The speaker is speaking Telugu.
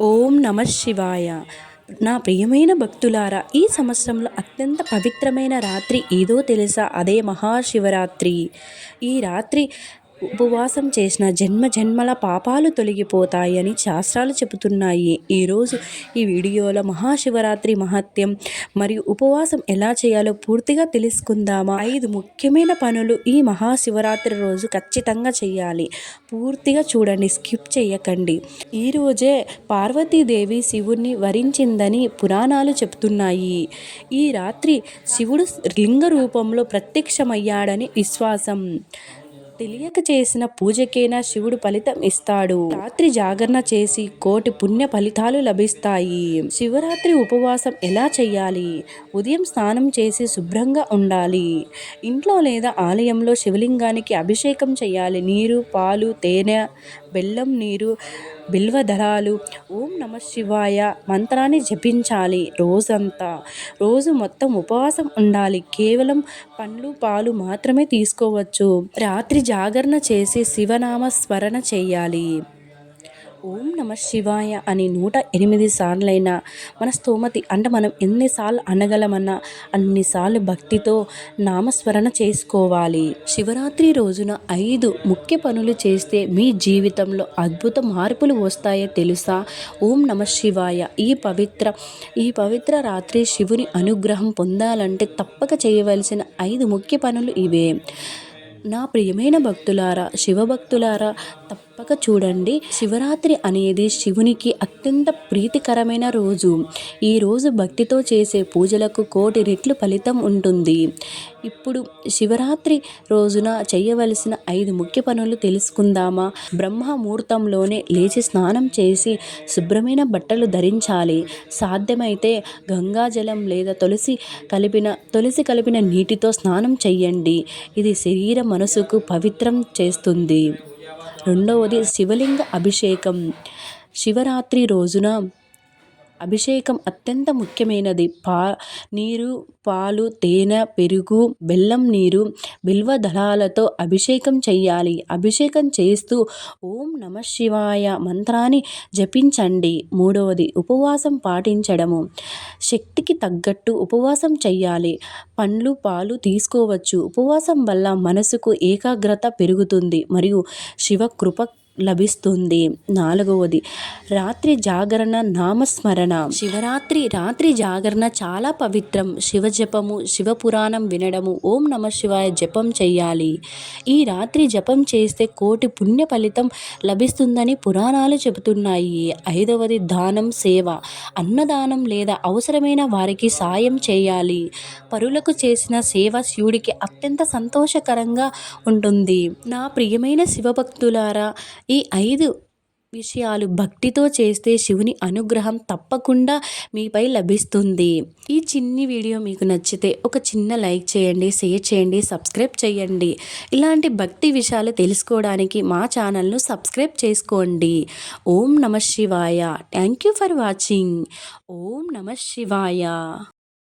ఓం నమ శివాయ. నా ప్రియమైన భక్తులారా, ఈ సంవత్సరంలో అత్యంత పవిత్రమైన రాత్రి ఏదో తెలుసా? అదే మహాశివరాత్రి. ఈ రాత్రి ఉపవాసం చేసిన జన్మ జన్మల పాపాలు తొలగిపోతాయని శాస్త్రాలు చెబుతున్నాయి. ఈరోజు ఈ వీడియోలో మహాశివరాత్రి మహత్యం మరియు ఉపవాసం ఎలా చేయాలో పూర్తిగా తెలుసుకుందామా. 5 ముఖ్యమైన పనులు ఈ మహాశివరాత్రి రోజు ఖచ్చితంగా చేయాలి. పూర్తిగా చూడండి, స్కిప్ చేయకండి. ఈరోజే పార్వతీదేవి శివుణ్ణి వరించిందని పురాణాలు చెబుతున్నాయి. ఈ రాత్రి శివుడు లింగ రూపంలో ప్రత్యక్షమయ్యాడని విశ్వాసం. తెలియక చేసిన పూజకైనా శివుడు ఫలితం ఇస్తాడు. రాత్రి జాగరణ చేసి కోటి పుణ్య ఫలితాలు లభిస్తాయి. శివరాత్రి ఉపవాసం ఎలా చేయాలి? ఉదయం స్నానం చేసి శుభ్రంగా ఉండాలి. ఇంట్లో లేదా ఆలయంలో శివలింగానికి అభిషేకం చేయాలి. నీరు, పాలు, తేనె, బెల్లం నీరు, బిల్వ దళాలు, ఓం నమ శివాయ మంత్రాన్ని జపించాలి. రోజు మొత్తం ఉపవాసం ఉండాలి. కేవలం పండ్లు, పాలు మాత్రమే తీసుకోవచ్చు. రాత్రి జాగరణ చేసి శివనామ స్మరణ చేయాలి. ఓం నమ శివాయ అని 108 సార్లైనా మన స్తోమతి, అంటే మనం ఎన్నిసార్లు అనగలమన్నా అన్నిసార్లు భక్తితో నామస్మరణ చేసుకోవాలి. శివరాత్రి రోజున 5 ముఖ్య పనులు చేస్తే మీ జీవితంలో అద్భుత మార్పులు వస్తాయో తెలుసా? ఓం నమ శివాయ. ఈ పవిత్ర రాత్రి శివుని అనుగ్రహం పొందాలంటే తప్పక చేయవలసిన 5 ముఖ్య పనులు ఇవే. నా ప్రియమైన భక్తులారా, శివభక్తులారా, తప్పక చూడండి. శివరాత్రి అనేది శివునికి అత్యంత ప్రీతికరమైన రోజు. ఈ రోజు భక్తితో చేసే పూజలకు కోటి రెట్లు ఫలితం ఉంటుంది. ఇప్పుడు శివరాత్రి రోజున చేయవలసిన 5 ముఖ్య పనులు తెలుసుకుందామా. బ్రహ్మముహూర్తంలోనే లేచి స్నానం చేసి శుభ్రమైన బట్టలు ధరించాలి. సాధ్యమైతే గంగాజలం లేదా తులసి కలిపిన నీటితో స్నానం చేయండి. ఇది శరీర మనసుకు పవిత్రం చేస్తుంది. రెండవది శివలింగ అభిషేకం. శివరాత్రి రోజున అభిషేకం అత్యంత ముఖ్యమైనది. నీరు, పాలు, తేనె, పెరుగు, బెల్లం నీరు, బిల్వ దళాలతో అభిషేకం చేయాలి. అభిషేకం చేస్తూ ఓం నమ శివాయ మంత్రాన్ని జపించండి. మూడవది ఉపవాసం పాటించడము. శక్తికి తగ్గట్టు ఉపవాసం చేయాలి. పండ్లు, పాలు తీసుకోవచ్చు. ఉపవాసం వల్ల మనసుకు ఏకాగ్రత పెరుగుతుంది మరియు శివ కృప లభిస్తుంది. నాలుగవది రాత్రి జాగరణ, నామస్మరణ. రాత్రి జాగరణ చాలా పవిత్రం. శివ జపము, శివ పురాణం వినడము, ఓం నమ శివాయ జపం చేయాలి. ఈ రాత్రి జపం చేస్తే కోటి పుణ్య ఫలితం లభిస్తుందని పురాణాలు చెబుతున్నాయి. ఐదవది దానం, సేవ. అన్నదానం లేదా అవసరమైన వారికి సాయం చేయాలి. పరులకు చేసిన సేవ శివుడికి అత్యంత సంతోషకరంగా ఉంటుంది. నా ప్రియమైన శివభక్తులారా, ఈ 5 విషయాలు భక్తితో చేస్తే శివుని అనుగ్రహం తప్పకుండా మీపై లభిస్తుంది. ఈ చిన్ని వీడియో మీకు నచ్చితే ఒక చిన్న లైక్ చేయండి, షేర్ చేయండి, సబ్స్క్రైబ్ చేయండి. ఇలాంటి భక్తి విషయాలు తెలుసుకోవడానికి మా ఛానల్ను సబ్స్క్రైబ్ చేసుకోండి. ఓం నమ శివాయ. Thank you for watching. ఓం నమ శివాయ.